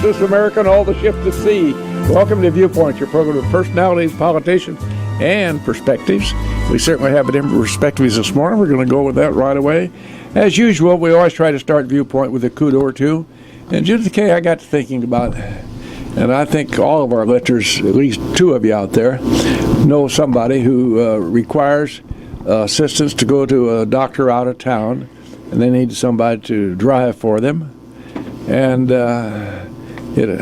this America and all the ships at sea. Welcome to Viewpoint, your program of personalities, politicians, and perspectives. We certainly have different perspectives this morning. We're going to go with that right away. As usual, we always try to start Viewpoint with a kudo or two. And Judy K, I got to thinking about, and I think all of our listeners, at least two of you out there, know somebody who requires assistance to go to a doctor out of town, and they need somebody to drive for them. And it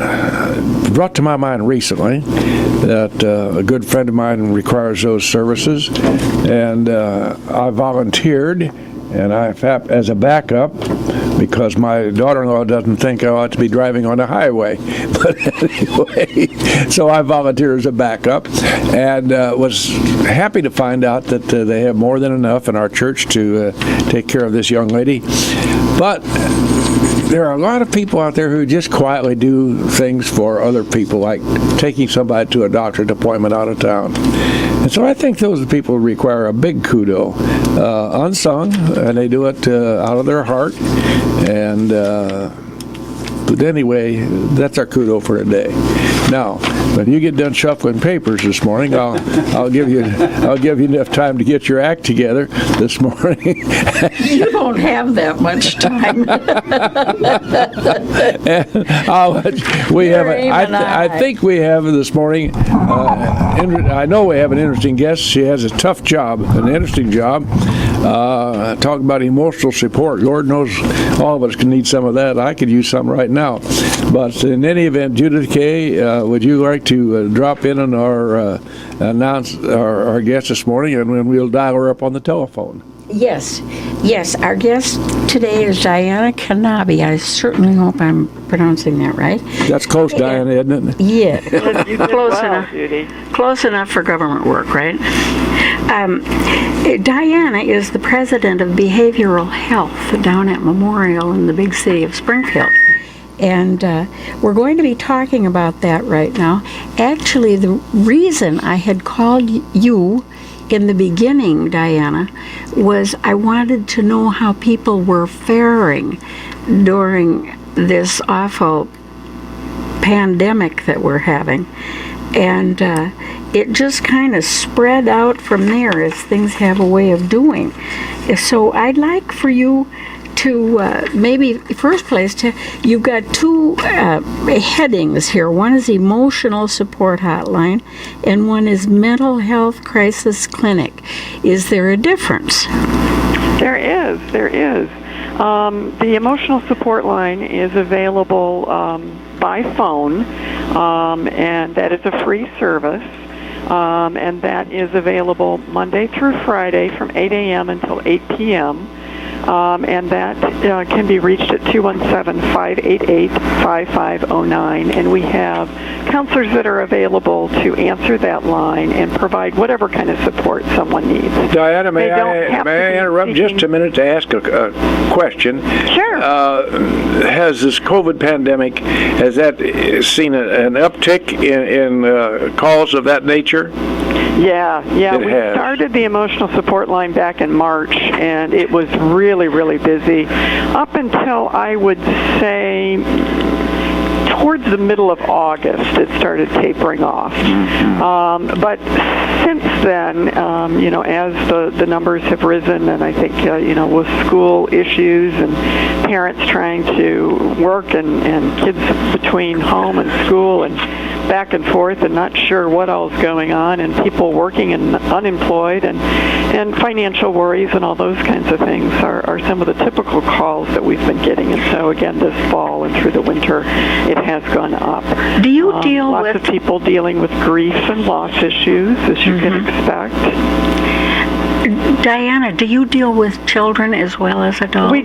brought to my mind recently that a good friend of mine requires those services, and I volunteered, and as a backup, because my daughter-in-law doesn't think I ought to be driving on the highway. But anyway, so I volunteered as a backup, and was happy to find out that they have more than enough in our church to take care of this young lady. But there are a lot of people out there who just quietly do things for other people, like taking somebody to a doctor's appointment out of town. And so I think those people require a big kudo, unsung, and they do it out of their heart. And but anyway, that's our kudo for today. Now, when you get done shuffling papers this morning, I'll give you enough time to get your act together this morning. You don't have that much time. I think we have this morning. I know we have an interesting guest. She has a tough job, an interesting job. Talk about emotional support. Lord knows all of us can need some of that. I could use some right now. But in any event, Judith K., would you like to drop in on our announce our guest this morning, and then we'll dial her up on the telephone? Yes. Our guest today is Diana Knaebe. I certainly hope I'm pronouncing that right. That's close, Diana, isn't it? Yeah, You did close well, enough. Judy. Close enough for government work, right? Diana is the president of behavioral health down at Memorial in the big city of Springfield. And we're going to be talking about that right now. Actually, the reason I had called you in the beginning, Diana, was I wanted to know how people were faring during this awful pandemic that we're having. And it just kind of spread out from there, as things have a way of doing. So I'd like for you to maybe, first place, you've got two headings here. One is Emotional Support Hotline, and one is Mental Health Crisis Clinic. Is there a difference? There is. The emotional support line is available by phone, and that is a free service. And that is available Monday through Friday from 8 a.m. until 8 p.m. And that can be reached at 217-588-5509. And we have counselors that are available to answer that line and provide whatever kind of support someone needs. Diana, may I interrupt just a minute to ask a question? Sure. Has this COVID pandemic, has that seen an uptick in calls of that nature? Yeah. We started the emotional support line back in March, and it was really, really busy up until, I would say, towards the middle of August, it started tapering off. But since then, as the numbers have risen, and I think, with school issues and parents trying to work and kids between home and school and back and forth and not sure what all's going on, and people working and unemployed and financial worries and all those kinds of things are some of the typical calls that we've been getting. And so again, this fall and through the winter, it has gone up. Do you deal lots of people dealing with grief and loss issues, as you can expect. Diana, do you deal with children as well as adults? We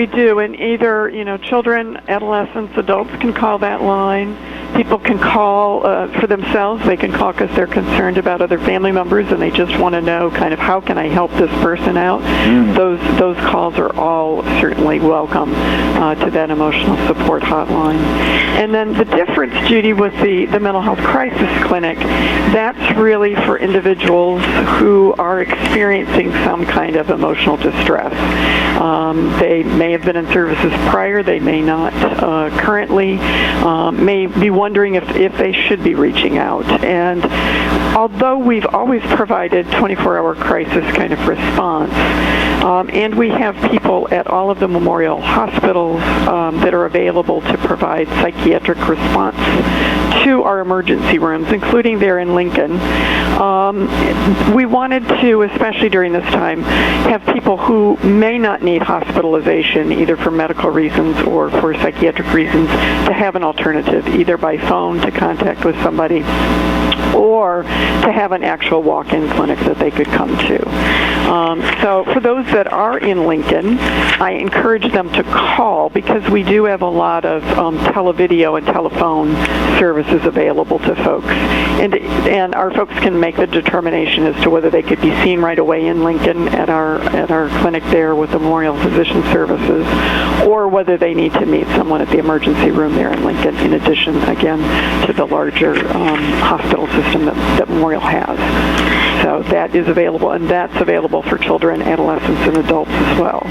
do, and either children, adolescents, adults can call that line. People can call for themselves. They can call because they're concerned about other family members and they just want to know kind of how can I help this person out. Those calls are all certainly welcome to that emotional support hotline. And then the difference, Judy, with the mental health crisis clinic, that's really for individuals who are experiencing some kind of emotional distress. They may have been in services prior, they may not currently, may be wondering if they should be reaching out. And although we've always provided 24-hour crisis kind of response, and we have people at all of the memorial hospitals that are available to provide psychiatric response to our emergency rooms, including there in Lincoln. We wanted to, especially during this time, have people who may not need hospitalization, either for medical reasons or for psychiatric reasons, to have an alternative, either by phone to contact with somebody or to have an actual walk-in clinic that they could come to. So for those that are in Lincoln, I encourage them to call because we do have a lot of televideo and telephone services available to folks. And our folks can make the determination as to whether they could be seen right away in Lincoln at our clinic there with the Memorial Physician Services, or whether they need to meet someone at the emergency room there in Lincoln, in addition, again, to the larger hospital system that Memorial has. So that is available, and that's available for children, adolescents, and adults as well.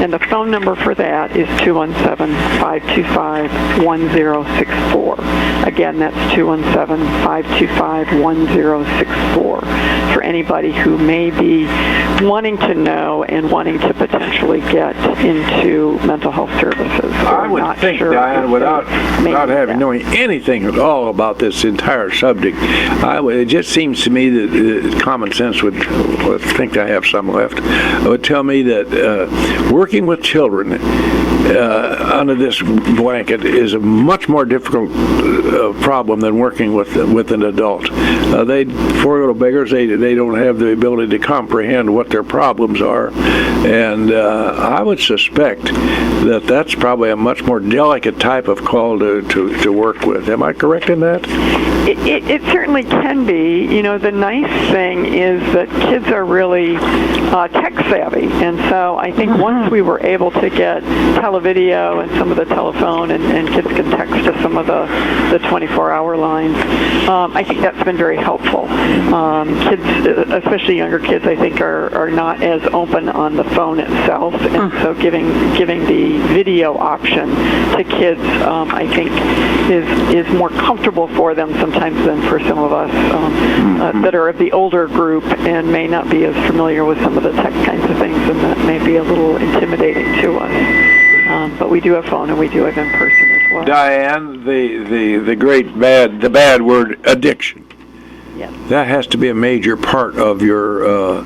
And the phone number for that is 217-525-1064. Again, that's 217-525-1064 for anybody who may be wanting to know and wanting to potentially get into mental health services. I would think, Diane, without knowing anything at all about this entire subject, it just seems to me that common sense would think I have some left, would tell me that working with children under this blanket is a much more difficult problem than working with an adult. Poor little beggars, they don't have the ability to comprehend what their problems are, and I would suspect that that's probably a much more delicate type of call to work with. Am I correct in that? It certainly can be. You know, the nice thing is that kids are really tech savvy, and so I think once we were able to get televideo and some of the telephone, and kids can text to some of the 24-hour lines, I think that's been very helpful. Kids, especially younger kids, I think are not as open on the phone itself, and so giving the video option to kids, I think is more comfortable for them sometimes than for some of us that are of the older group and may not be as familiar with some of the tech kinds of things, and that may be a little intimidating to us. But we do have phone and we do have in person as well. Diane, the great bad word, addiction. Yes. That has to be a major part of your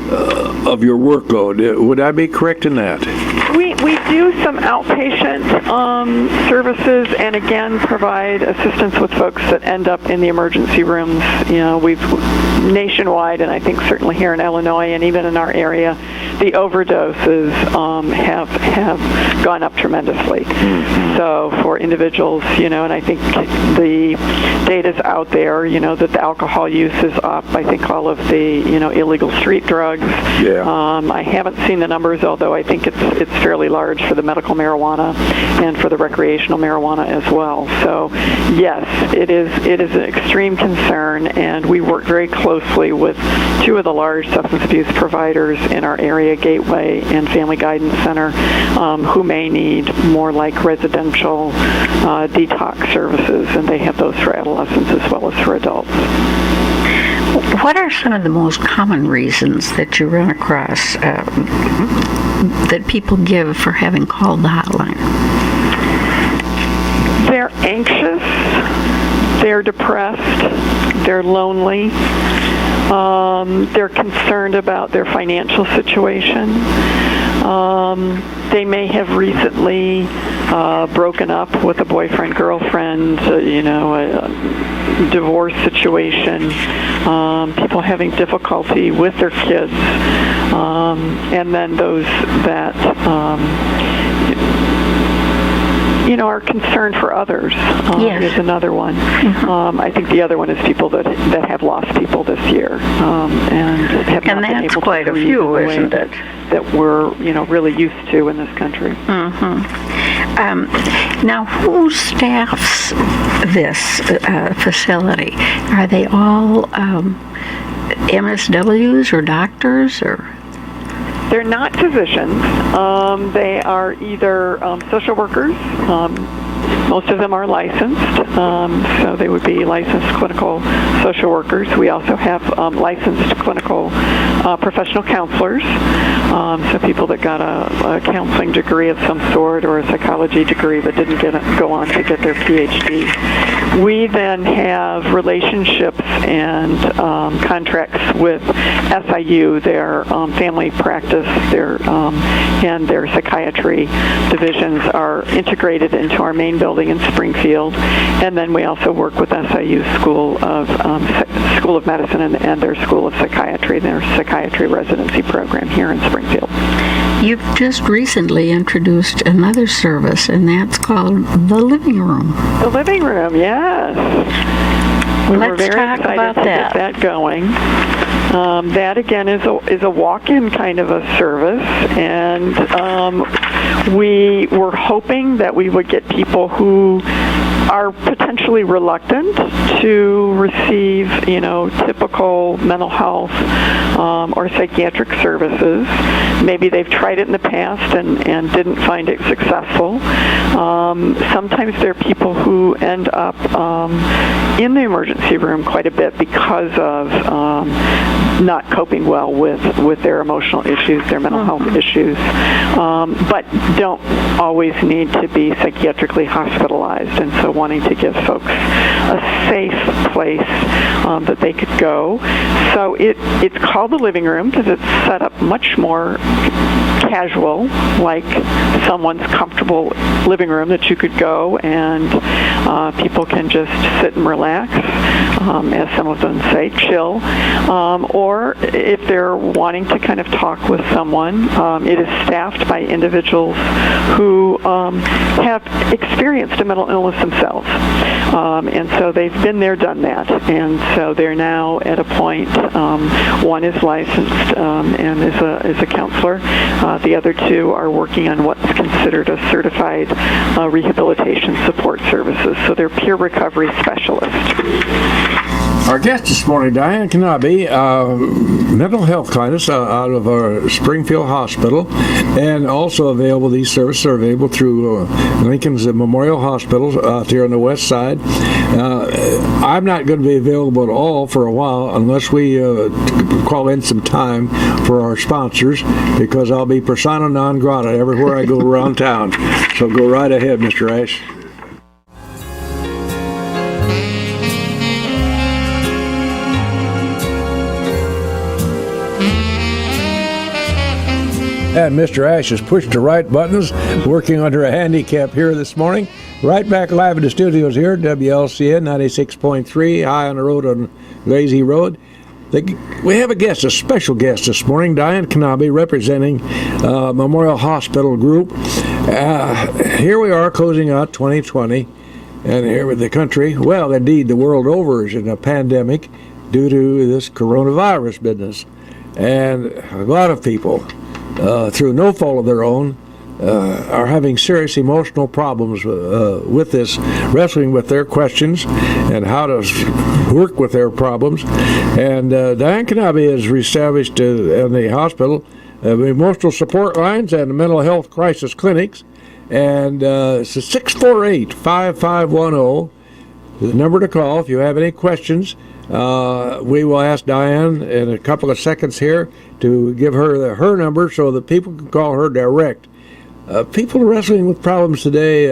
workload. Would I be correct in that? We do some outpatient services, and again provide assistance with folks that end up in the emergency rooms. You know, we've nationwide, and I think certainly here in Illinois and even in our area, the overdoses have gone up tremendously. So for individuals, you know, and I think the data's out there, you know, that the alcohol use is up. I think all of the, you know, illegal street drugs. Yeah. I haven't seen the numbers, although I think it's fairly large for the medical marijuana and for the recreational marijuana as well. So yes, it is an extreme concern, and we work very closely with two of the large substance abuse providers in our area, Gateway and Family Guidance Center, who may need more like residential detox services, and they have those for adolescents as well as for adults. What are some of the most common reasons that you run across that people give for having called the hotline? They're anxious, they're depressed, they're lonely, they're concerned about their financial situation. They may have recently broken up with a boyfriend, girlfriend, a divorce situation, people having difficulty with their kids, and then those that are concerned for others Yes. is another one. I think the other one is people that have lost people this year and have not been able quite to a breathe few, in the way isn't it? that we're really used to in this country. Now, who staffs this facility? Are they all MSWs or doctors or? They're not physicians. They are either social workers. Most of them are licensed, so they would be licensed clinical social workers. We also have licensed clinical professional counselors, so people that got a counseling degree of some sort or a psychology degree but didn't go on to get their PhD. We then have relationships and contracts with SIU, their family practice, and their psychiatry divisions are integrated into our main building in Springfield, and then we also work with SIU School of Medicine and their School of Psychiatry, their psychiatry residency program here in Springfield. You've just recently introduced another service, and that's called the Living Room. The Living Room, yes. We're very talk excited about to get that going. That again is a walk-in kind of a service, and we were hoping that we would get people who are potentially reluctant to receive, typical mental health or psychiatric services. Maybe they've tried it in the past and didn't find it successful. Sometimes there are people who end up in the emergency room quite a bit because of not coping well with their emotional issues, their mental health issues, but don't always need to be psychiatrically hospitalized, and so wanting to give folks a safe place that they could go. So it's called the Living Room because it's set up much more casual, like someone's comfortable living room that you could go and people can just sit and relax, as some of them say, chill. Or if they're wanting to kind of talk with someone, it is staffed by individuals who have experienced a mental illness themselves. And so they've been there, done that. And so they're now at a point, one is licensed and is a counselor. The other two are working on what's considered a certified rehabilitation support services. So they're peer recovery specialists. Our guest this morning, Diane Knaebe, mental health clinic out of our Springfield Hospital, and also available, these services are available through Lincoln's Memorial Hospital out there on the west side. I'm not going to be available at all for a while unless we call in some time for our sponsors, because I'll be persona non grata everywhere I go around town. So go right ahead, Mr. Ash. And Mr. Ash has pushed the right buttons, working under a handicap here this morning. Right back live in the studios here, WLCN 96.3, high on the road on Lazy Road. We have a guest, a special guest this morning, Diane Knaebe, representing Memorial Hospital Group. Here we are closing out 2020, and here with the country, well, indeed, the world over is in a pandemic due to this coronavirus business. And a lot of people, through no fault of their own, are having serious emotional problems with this, wrestling with their questions and how to work with their problems. And Diane Knaebe has established in the hospital emotional support lines and mental health crisis clinics. And it's 648-5510, the number to call if you have any questions. We will ask Diane in a couple of seconds here to give her her number so that people can call her direct. People wrestling with problems today,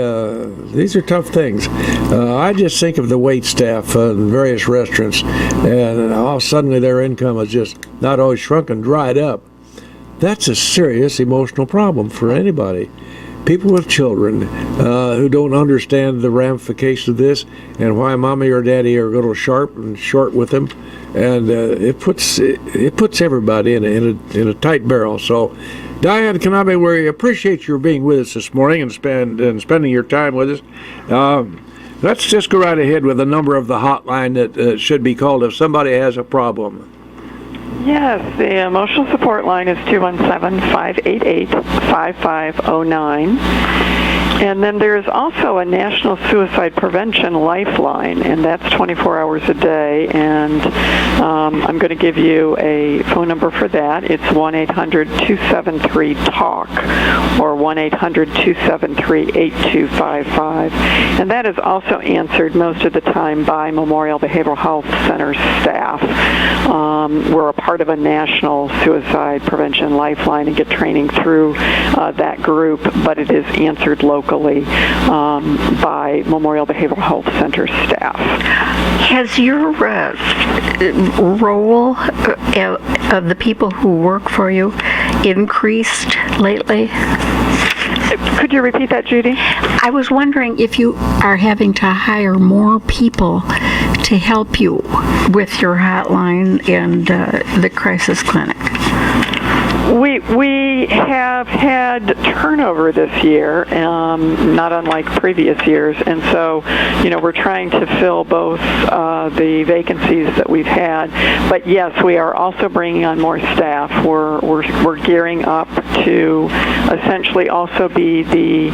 these are tough things. I just think of the wait staff in various restaurants, and how suddenly their income is just not always shrunk and dried up. That's a serious emotional problem for anybody. People with children who don't understand the ramifications of this and why mommy or daddy are a little sharp and short with them, and it puts everybody in a tight barrel. So Diane Knaebe, we appreciate your being with us this morning and spending your time with us. Let's just go right ahead with the number of the hotline that should be called if somebody has a problem. Yes, the emotional support line is 217-588-5509. And then there's also a National Suicide Prevention Lifeline, and that's 24 hours a day. And I'm going to give you a phone number for that. It's 1-800-273-TALK or 1-800-273-8255. And that is also answered most of the time by Memorial Behavioral Health Center staff. We're a part of a National Suicide Prevention Lifeline and get training through that group, but it is answered locally by Memorial Behavioral Health Center staff. Has your role of the people who work for you increased lately? Could you repeat that, Judy? I was wondering if you are having to hire more people to help you with your hotline and the crisis clinic. We have had turnover this year, not unlike previous years, and so, we're trying to fill both the vacancies that we've had. But yes, we are also bringing on more staff. We're gearing up to essentially also be the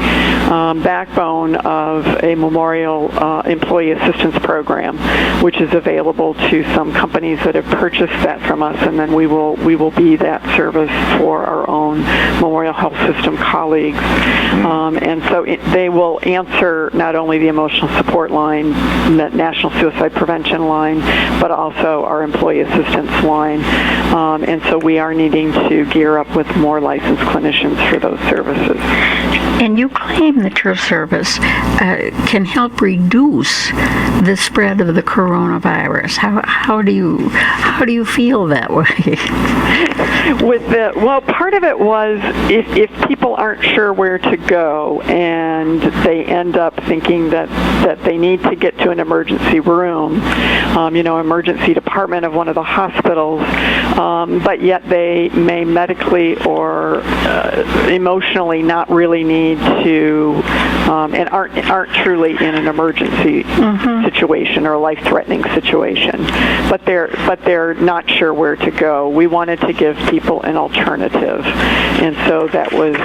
backbone of a Memorial Employee Assistance Program, which is available to some companies that have purchased that from us, and then we will be that service for our own Memorial Health System colleagues. And so they will answer not only the emotional support line, the National Suicide Prevention line, but also our employee assistance line. And so we are needing to gear up with more licensed clinicians for those services. And you claim that your service can help reduce the spread of the coronavirus. How do you feel that way? Well, part of it was if people aren't sure where to go and they end up thinking that they need to get to an emergency room, emergency department of one of the hospitals, but yet they may medically or emotionally not really need to, and aren't truly in an emergency situation or a life-threatening situation, but they're not sure where to go. We wanted to give people an alternative, and so that was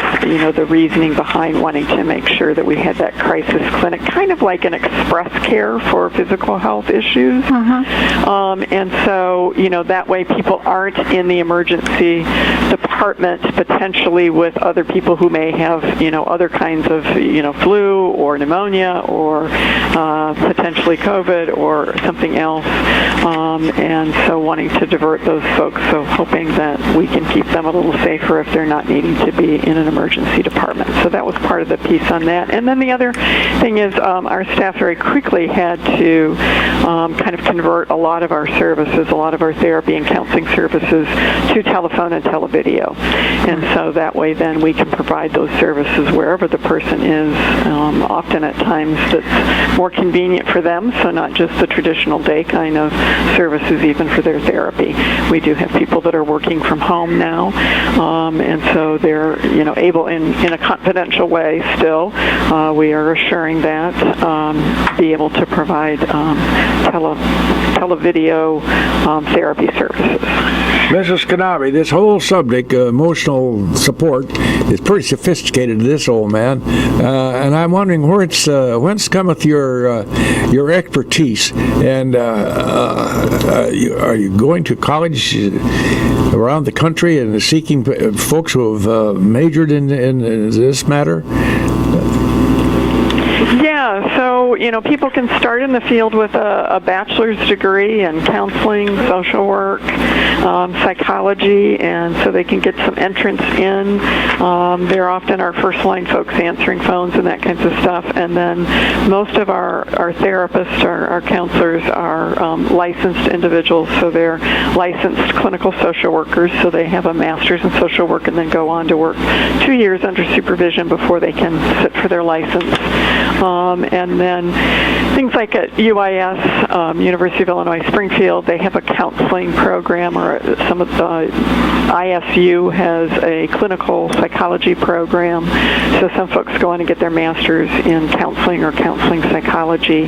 the reasoning behind wanting to make sure that we had that crisis clinic, kind of like an express care for physical health issues. And so that way people aren't in the emergency department potentially with other people who may have other kinds of flu or pneumonia or potentially COVID or something else, and so wanting to divert those folks, so hoping that we can keep them a little safer if they're not needing to be in an emergency department. So that was part of the piece on that. And then the other thing is our staff very quickly had to kind of convert a lot of our services, a lot of our therapy and counseling services to telephone and televideo. And so that way then we can provide those services wherever the person is, often at times that's more convenient for them, so not just the traditional day kind of services even for their therapy. We do have people that are working from home now, and so they're able in a confidential way still, we are assuring that, be able to provide televideo therapy services. Mrs. Knaebe, this whole subject, emotional support, is pretty sophisticated to this old man, and I'm wondering whence cometh your expertise, and are you going to college around the country and seeking folks who have majored in this matter? Yeah, so people can start in the field with a bachelor's degree in counseling, social work, psychology, and so they can get some entrance in. They're often our first-line folks answering phones and that kinds of stuff. And then most of our therapists, our counselors, are licensed individuals, so they're licensed clinical social workers, so they have a master's in social work and then go on to work 2 years under supervision before they can sit for their license. And then things like at UIS, University of Illinois Springfield, they have a counseling program, or some of the ISU has a clinical psychology program. So some folks go on and get their master's in counseling or counseling psychology,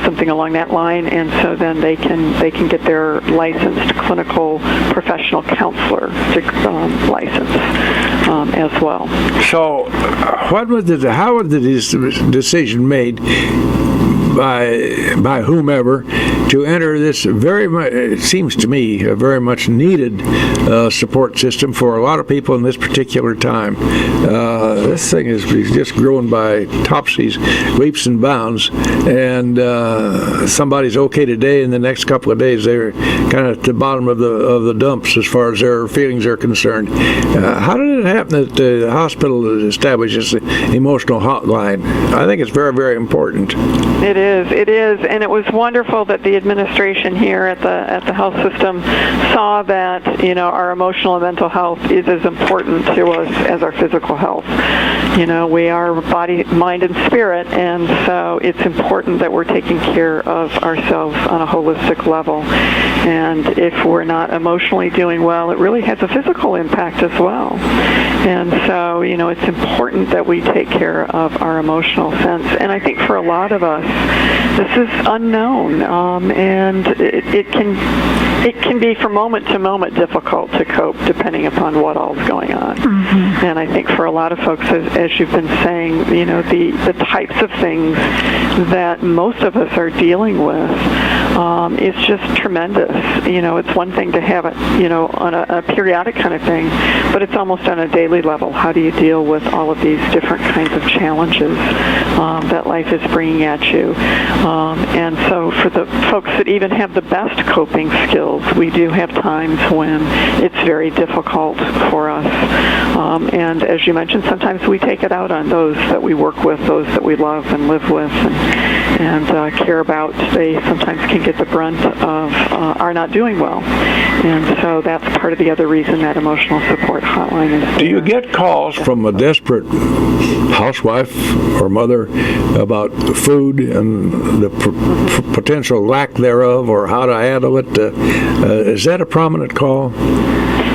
something along that line, and so then they can get their licensed clinical professional counselor license as well. So, how was the decision made by whomever to enter this very much, it seems to me, a very much needed support system for a lot of people in this particular time? This thing is just growing by topsies, leaps and bounds, and somebody's okay today, and the next couple of days they're kind of at the bottom of the dumps as far as their feelings are concerned. How did it happen that the hospital establishes the emotional hotline? I think it's very, very important. It is, and it was wonderful that the administration here at the health system saw that our emotional and mental health is as important to us as our physical health. We are body, mind, and spirit, and so it's important that we're taking care of ourselves on a holistic level. And if we're not emotionally doing well, it really has a physical impact as well. And so, it's important that we take care of our emotional sense. And I think for a lot of us, this is unknown, and it can be from moment to moment difficult to cope depending upon what all's going on. Mm-hmm. And I think for a lot of folks, as you've been saying, the types of things that most of us are dealing with, it's just tremendous. It's one thing to have it, on a periodic kind of thing, but it's almost on a daily level. How do you deal with all of these different kinds of challenges that life is bringing at you? And so for the folks that even have the best coping skills, we do have times when it's very difficult for us. And as you mentioned, sometimes we take it out on those that we work with, those that we love and live with and care about. They sometimes can get the brunt of our not doing well. And so that's part of the other reason that emotional support hotline is there. Do you get calls from a desperate housewife or mother about food and the potential lack thereof, or how to handle it? Is that a prominent call?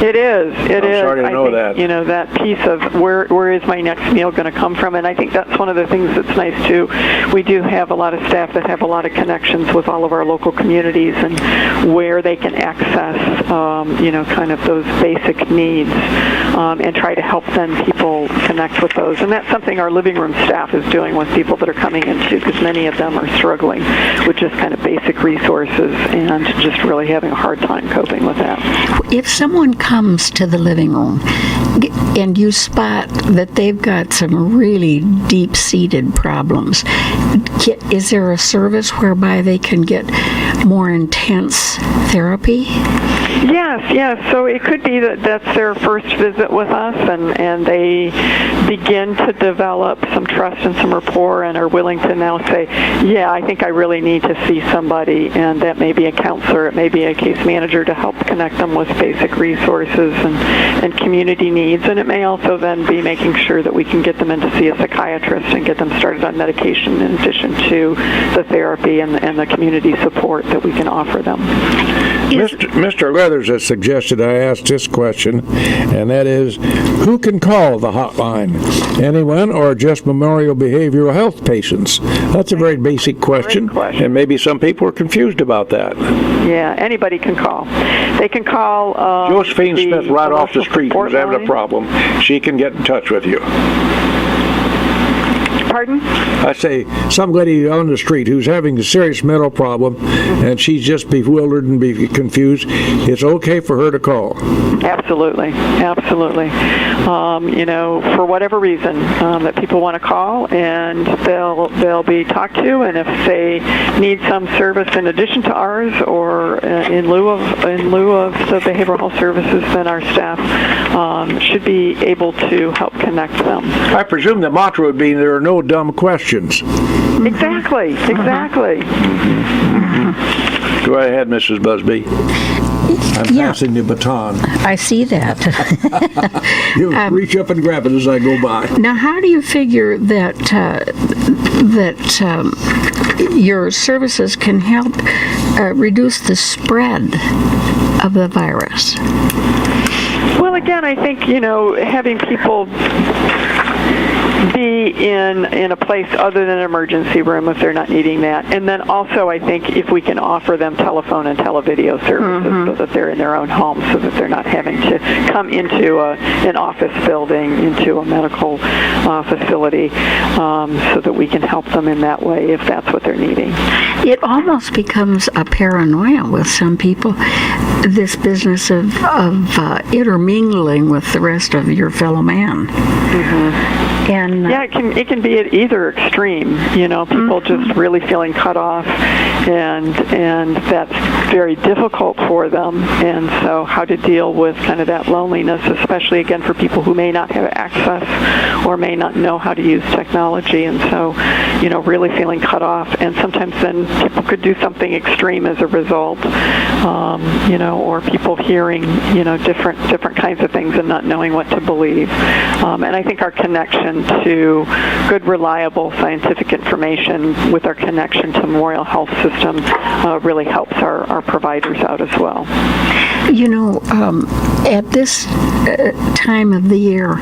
It is. I'm sorry to know that. That piece of where is my next meal going to come from? And I think that's one of the things that's nice too. We do have a lot of staff that have a lot of connections with all of our local communities and where they can access, kind of those basic needs, and try to help then people connect with those. And that's something our living room staff is doing with people that are coming in too, because many of them are struggling with just kind of basic resources and just really having a hard time coping with that. If someone comes to the living room and you spot that they've got some really deep-seated problems, is there a service whereby they can get more intense therapy? Yes. So it could be that that's their first visit with us, and they begin to develop some trust and some rapport and are willing to now say, yeah, I think I really need to see somebody, and that may be a counselor, it may be a case manager to help connect them with basic resources and community needs, and it may also then be making sure that we can get them in to see a psychiatrist and get them started on medication in addition to the therapy and the community support that we can offer them. Mr. Leathers has suggested I ask this question, and that is, who can call the hotline? Anyone, or just Memorial Behavioral Health patients? That's a very basic question, and maybe some people are confused about that. Yeah, anybody can call. They can call Josephine Smith right off the street who's having a problem. She can get in touch with you. Pardon? I say, some lady on the street who's having a serious mental problem, and she's just bewildered and confused, it's okay for her to call. Absolutely. For whatever reason that people want to call, and they'll be talked to, and if they need some service in addition to ours or in lieu of the behavioral health services, then our staff should be able to help connect them. I presume the mantra would be there are no dumb questions. Exactly. Go ahead, Mrs. Busby. I'm Yeah. passing the baton. I see that. You reach up and grab it as I go by. Now, how do you figure that your services can help reduce the spread of the virus? Well, again, I think, having people be in a place other than an emergency room if they're not needing that. And then also, I think if we can offer them telephone and televideo services so that they're in their own home, so that they're not having to come into an office building, into a medical facility, so that we can help them in that way if that's what they're needing. It almost becomes a paranoia with some people, this business of intermingling with the rest of your fellow man. And yeah, it can be at either extreme. People just really feeling cut off, and that's very difficult for them. And so, how to deal with kind of that loneliness, especially again for people who may not have access or may not know how to use technology, and so, really feeling cut off. And sometimes then people could do something extreme as a result, or people hearing different kinds of things and not knowing what to believe. And I think our connection to good, reliable scientific information with our connection to Memorial Health System really helps our providers out as well. At this time of the year,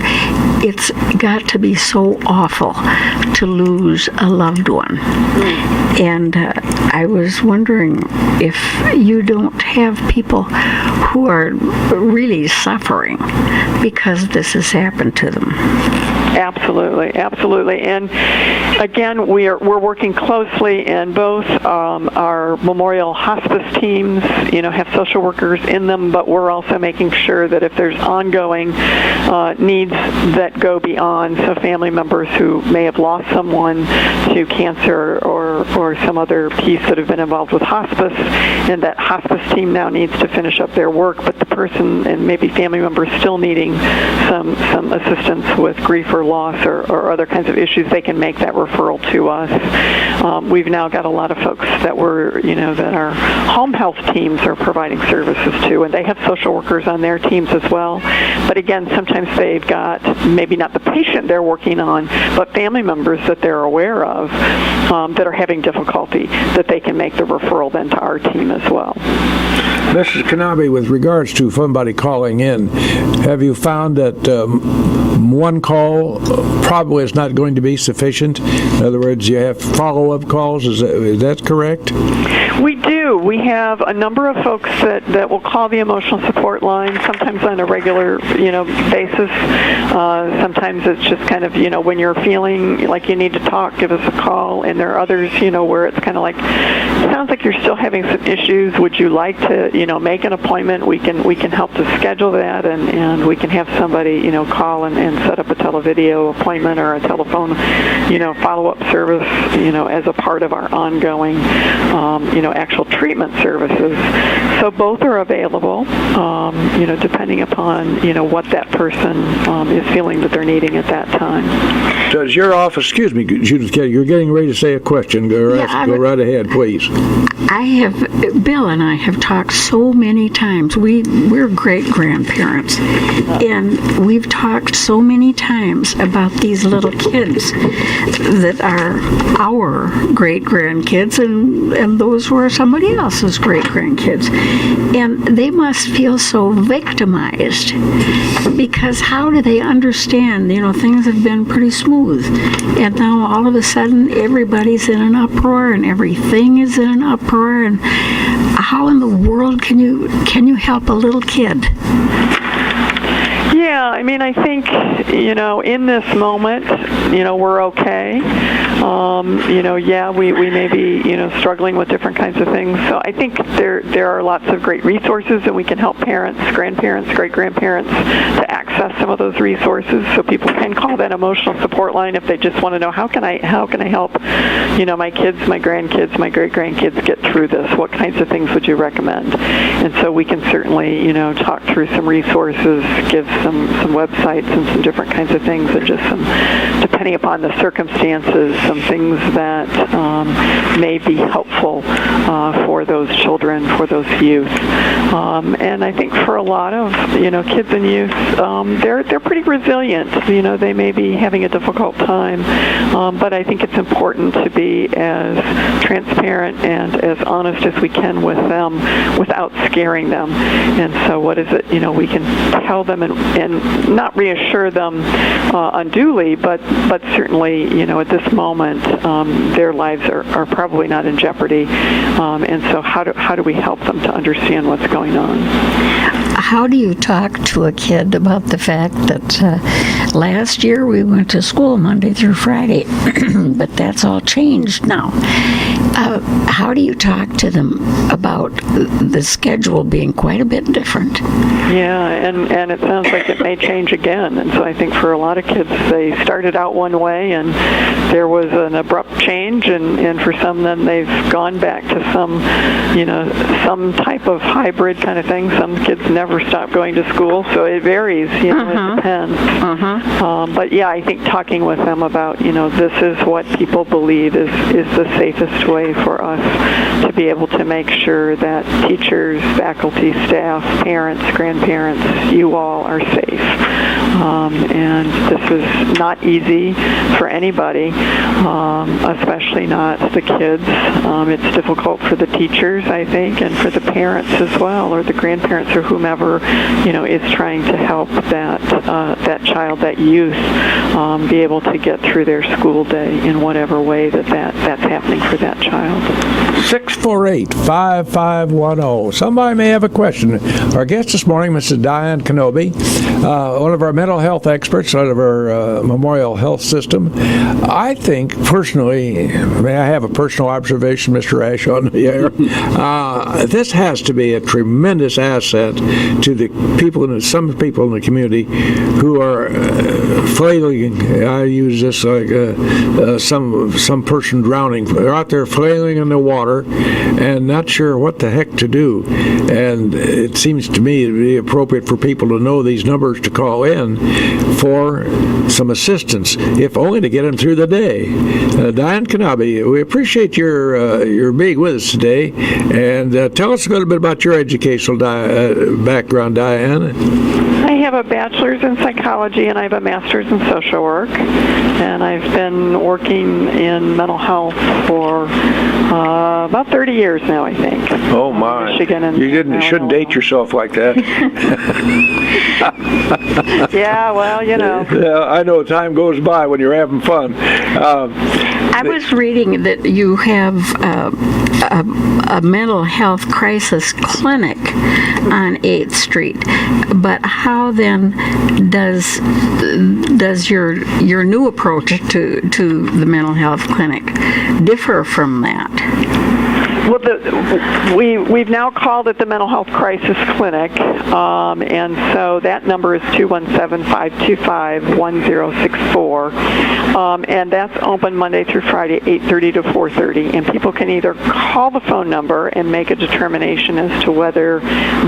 it's got to be so awful to lose a loved one. And I was wondering if you don't have people who are really suffering because this has happened to them. Absolutely. And again, we're working closely, and both our Memorial Hospice teams, have social workers in them, but we're also making sure that if there's ongoing needs that go beyond, so family members who may have lost someone to cancer or some other piece that have been involved with hospice, and that hospice team now needs to finish up their work, but the person and maybe family members still needing some assistance with grief or loss or other kinds of issues, they can make that referral to us. We've now got a lot of folks that that our home health teams are providing services to, and they have social workers on their teams as well. But again, sometimes they've got maybe not the patient they're working on, but family members that they're aware of that are having difficulty, that they can make the referral then to our team as well. Mrs. Knaebe, with regards to somebody calling in, have you found that one call probably is not going to be sufficient? In other words, you have follow-up calls. Is that correct? We do. We have a number of folks that will call the emotional support line, sometimes on a regular, basis. Sometimes it's just kind of, when you're feeling like you need to talk, give us a call. And there are others, where it's kind of like, sounds like you're still having some issues. Would you like to, make an appointment? We can help to schedule that, and we can have somebody, call and set up a televideo appointment or a telephone, follow-up service, as a part of our ongoing, actual treatment services. So both are available, depending upon, what that person is feeling that they're needing at that time. Does your office, excuse me, Judith Kelly, you're getting ready to say a question. Go right ahead, please. Bill and I have talked so many times. We're great-grandparents, and we've talked so many times about these little kids that are our great-grandkids, and those were somebody else's great-grandkids. And they must feel so victimized, because how do they understand, things have been pretty smooth, and now all of a sudden everybody's in an uproar and everything is in an uproar, and how in the world can you help a little kid? Yeah, I think, in this moment, we're okay. We may be, struggling with different kinds of things. So I think there are lots of great resources, and we can help parents, grandparents, great-grandparents to access access some of those resources, so people can call that emotional support line if they just want to know how can I help, my kids, my grandkids, my great-grandkids get through this. What kinds of things would you recommend? And so we can certainly, talk through some resources, give some websites and some different kinds of things, and just some, depending upon the circumstances, some things that may be helpful for those children, for those youth. And I think for a lot of, kids and youth, they're pretty resilient. They may be having a difficult time, but I think it's important to be as transparent and as honest as we can with them without scaring them. And so what is it, we can tell them and not reassure them unduly, but certainly, at this moment, their lives are probably not in jeopardy. And so how do we help them to understand what's going on? How do you talk to a kid about the fact that last year we went to school Monday through Friday, but that's all changed now? How do you talk to them about the schedule being quite a bit different? Yeah, and it sounds like it may change again. And so I think for a lot of kids, they started out one way, and there was an abrupt change, and for some, then they've gone back to some type of hybrid kind of thing. Some kids never stop going to school, so it varies. It depends. But yeah, I think talking with them about this is what people believe is the safest way for us to be able to make sure that teachers, faculty, staff, parents, grandparents, you all are safe. And this is not easy for anybody, especially not the kids. It's difficult for the teachers, I think, and for the parents as well, or the grandparents, or whomever is trying to help that child, that youth, be able to get through their school day in whatever way that's happening for that child. 648-5510. Somebody may have a question. Our guest this morning, Mrs. Diane Knaebe, one of our mental health experts out of our Memorial Health System. I think, personally, may I have a personal observation, Mr. Ash, on the air? This has to be a tremendous asset to the people, some people in the community who are flailing. I use this like some person drowning. They're out there flailing in the water and not sure what the heck to do. And it seems to me to be appropriate for people to know these numbers to call in for some assistance, if only to get them through the day. Diane Knaebe, we appreciate your being with us today, and tell us a little bit about your educational background, Diane. I have a bachelor's in psychology and I have a master's in social work, and I've been working in mental health for about 30 years now, I think. Oh my! Michigan and you shouldn't date yourself like that. Yeah, well, I know time goes by when you're having fun. I was reading that you have a mental health crisis clinic on 8th Street, but how then does your new approach to the mental health clinic differ from that? Well, we've now called it the Mental Health Crisis Clinic, and so that number is 217-525-1064, and that's open Monday through Friday, 8:30 to 4:30, and people can either call the phone number and make a determination as to whether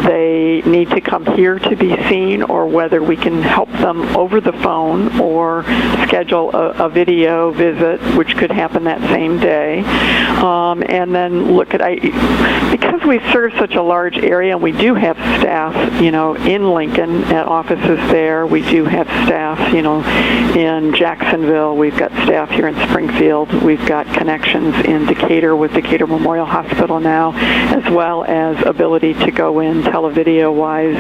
they need to come here to be seen or whether we can help them over the phone or schedule a video visit, which could happen that same day, and then look at, because we serve such a large area, and we do have staff, in Lincoln at offices there. We do have staff, in Jacksonville. We've got staff here in Springfield. We've got connections in Decatur with Decatur Memorial Hospital now, as well as ability to go in televideo-wise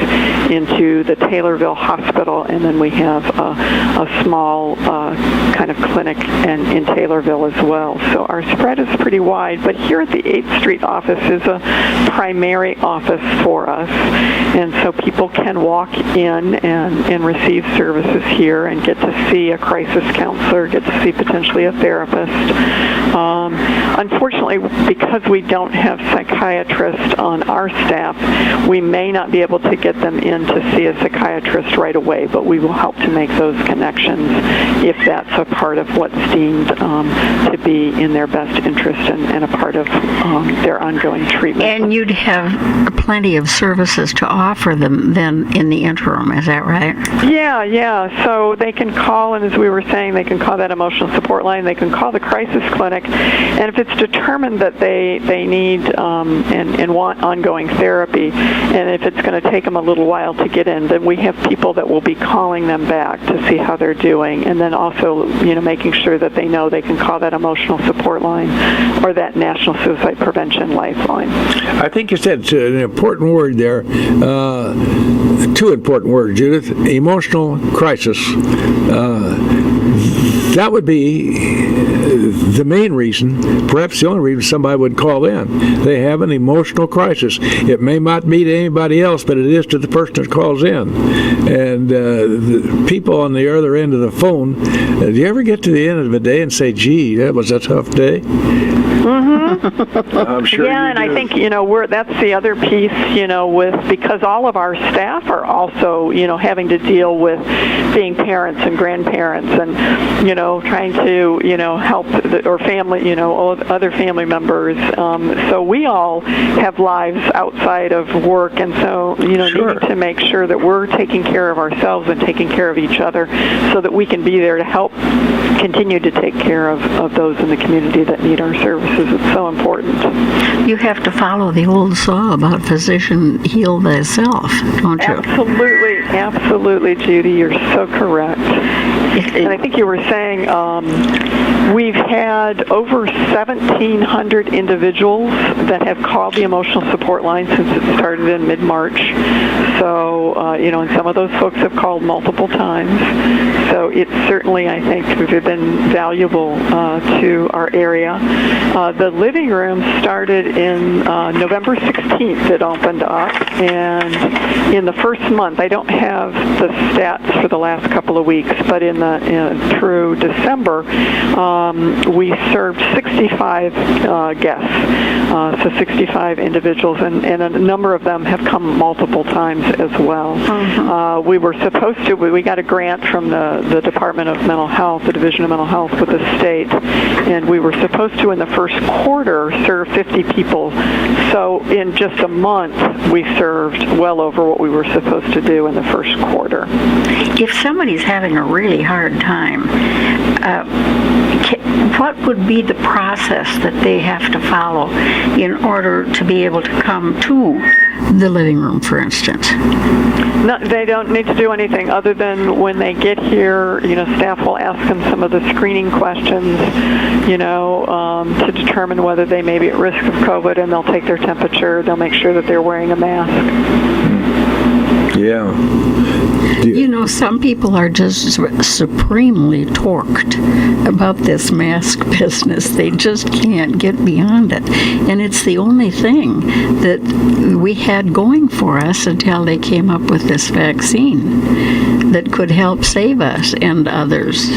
into the Taylorville Hospital, and then we have a small kind of clinic in Taylorville as well. So our spread is pretty wide, but here at the 8th Street office is a primary office for us, and so people can walk in and receive services here and get to see a crisis counselor, get to see potentially a therapist. Unfortunately, because we don't have psychiatrists on our staff, we may not be able to get them in to see a psychiatrist right away, but we will help to make those connections if that's a part of what's deemed to be in their best interest and a part of their ongoing treatment. And you'd have plenty of services to offer them then in the interim, is that right? Yeah. So they can call, and as we were saying, they can call that emotional support line. They can call the crisis clinic, and if it's determined that they need and want ongoing therapy, and if it's going to take them a little while to get in, then we have people that will be calling them back to see how they're doing, and then also, making sure that they know they can call that emotional support line or that National Suicide Prevention Lifeline. I think you said an important word there, two important words, Judith, emotional crisis. That would be the main reason, perhaps the only reason somebody would call in. They have an emotional crisis. It may not be to anybody else, but it is to the person that calls in. And the people on the other end of the phone, do you ever get to the end of the day and say, gee, that was a tough day? Mm-hmm. I'm sure. Yeah, and I think that's the other piece. Because all of our staff are also having to deal with being parents and grandparents, and trying to help or family, other family members. So we all have lives outside of work, and so Sure. need to make sure that we're taking care of ourselves and taking care of each other, so that we can be there to help continue to take care of those in the community that need our services. It's so important. You have to follow the old saw about physician heal thyself, don't you? Absolutely, Judy. You're so correct. And I think you were saying we've had over 1,700 individuals that have called the emotional support line since it started in mid-March. So, and some of those folks have called multiple times. So it's certainly, I think, been valuable to our area. The living room started in November 16th. It opened up, and in the first month, I don't have the stats for the last couple of weeks, but through December, we served 65 guests, so 65 individuals, and a number of them have come multiple times as well. We were supposed to, we got a grant from the Department of Mental Health, the Division of Mental Health with the state, and we were supposed to, in the first quarter, serve 50 people. So in just a month, we served well over what we were supposed to do in the first quarter. If somebody's having a really hard time, what would be the process that they have to follow in order to be able to come to the living room, for instance? No, they don't need to do anything other than when they get here, staff will ask them some of the screening questions, to determine whether they may be at risk of COVID, and they'll take their temperature. They'll make sure that they're wearing a mask. Yeah. Some people are just supremely torqued about this mask business. They just can't get beyond it. And it's the only thing that we had going for us until they came up with this vaccine that could help save us and others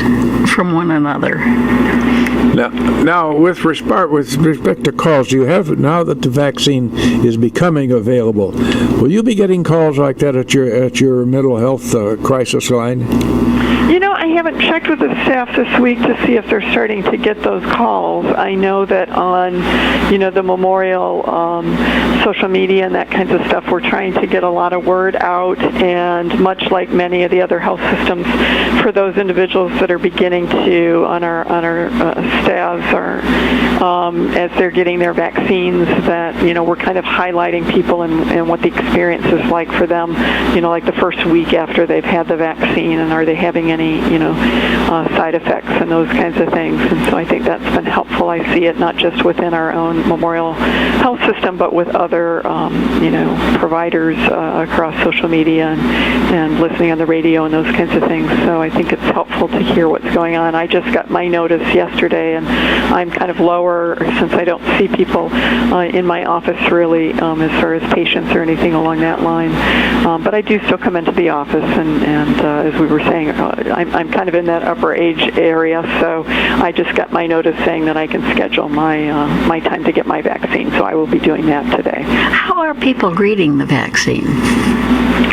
from one another. Now, with respect to calls, you have, now that the vaccine is becoming available, will you be getting calls like that at your mental health crisis line? I haven't checked with the staff this week to see if they're starting to get those calls. I know that on, the Memorial social media and that kinds of stuff, we're trying to get a lot of word out, and much like many of the other health systems, for those individuals that are beginning to, on our staffs, or as they're getting their vaccines, that, we're kind of highlighting people and what the experience is like for them, like the first week after they've had the vaccine, and are they having any any, side effects and those kinds of things. And so I think that's been helpful. I see it not just within our own Memorial Health System, but with other, providers across social media and listening on the radio and those kinds of things. So I think it's helpful to hear what's going on. I just got my notice yesterday, and I'm kind of lower since I don't see people in my office really as far as patients or anything along that line. But I do still come into the office, and as we were saying, I'm kind of in that upper age area, so I just got my notice saying that I can schedule my time to get my vaccine, so I will be doing that today. How are people greeting the vaccine?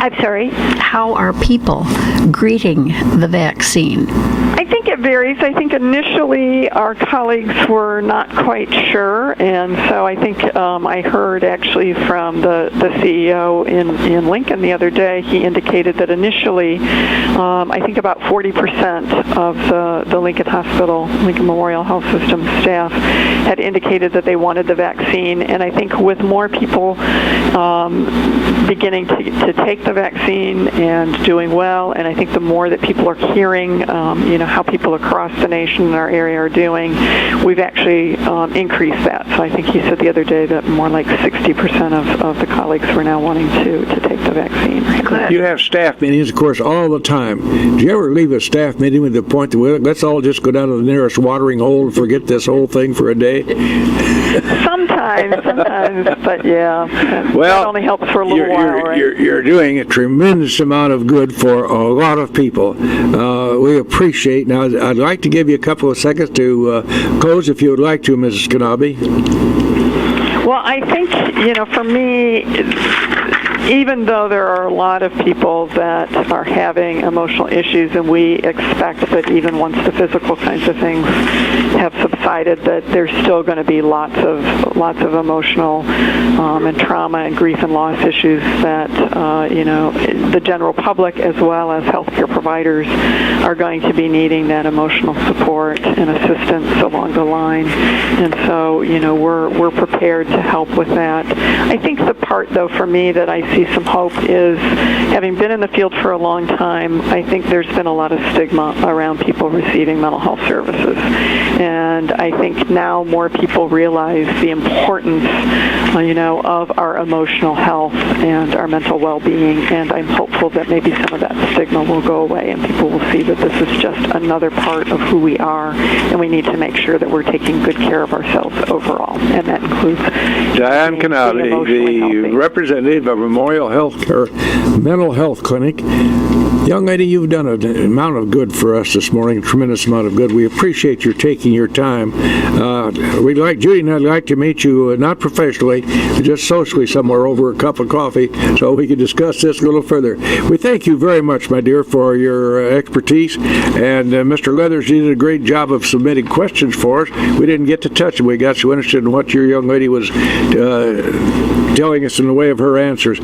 I'm sorry? How are people greeting the vaccine? I think it varies. I think initially our colleagues were not quite sure, and so I think I heard actually from the CEO in Lincoln the other day. He indicated that initially I think about 40% of the Lincoln Memorial Health System staff had indicated that they wanted the vaccine, and I think with more people beginning to take the vaccine and doing well, and I think the more that people are hearing, how people across the nation in our area are doing, we've actually increased that. So I think he said the other day that more like 60% of the colleagues were now wanting to take the vaccine. Good. You have staff meetings, of course, all the time. Do you ever leave a staff meeting with the point that, well, let's all just go down to the nearest watering hole and forget this whole thing for a day? Sometimes, but yeah, that only helps for a little while, right? You're doing a tremendous amount of good for a lot of people. We appreciate. Now, I'd like to give you a couple of seconds to close, if you would like to, Mrs. Knaebe. Well, I think, for me, even though there are a lot of people that are having emotional issues, and we expect that even once the physical kinds of things have subsided, that there's still going to be lots of emotional and trauma and grief and loss issues that the general public as well as healthcare providers are going to be needing that emotional support and assistance along the line. And so we're prepared to help with that. I think the part though for me that I see some hope is, having been in the field for a long time, I think there's been a lot of stigma around people receiving mental health services. And I think now more people realize the importance, of our emotional health and our mental well-being. And I'm hopeful that maybe some of that stigma will go away and people will see that this is just another part of who we are, and we need to make sure that we're taking good care of ourselves overall. And that includes Diane Knaebe, the representative of Memorial Healthcare Mental Health Clinic. Young lady, you've done an amount of good for us this morning, a tremendous amount of good. We appreciate your taking your time. Judy and I'd like to meet you, not professionally, but just socially somewhere over a cup of coffee so we can discuss this a little further. We thank you very much, my dear, for your expertise. And Mr. Leathers, you did a great job of submitting questions for us. We didn't get to touch them. We got so interested in what your young lady was telling us in the way of her answers.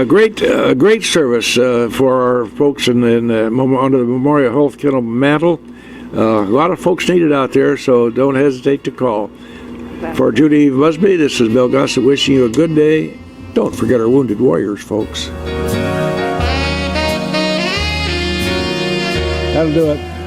Great service for our folks under the Memorial Health Kennel mantle. A lot of folks need it out there, so don't hesitate to call. For Judy Busby, this is Bill Gossett wishing you a good day. Don't forget our wounded warriors, folks. That'll do it.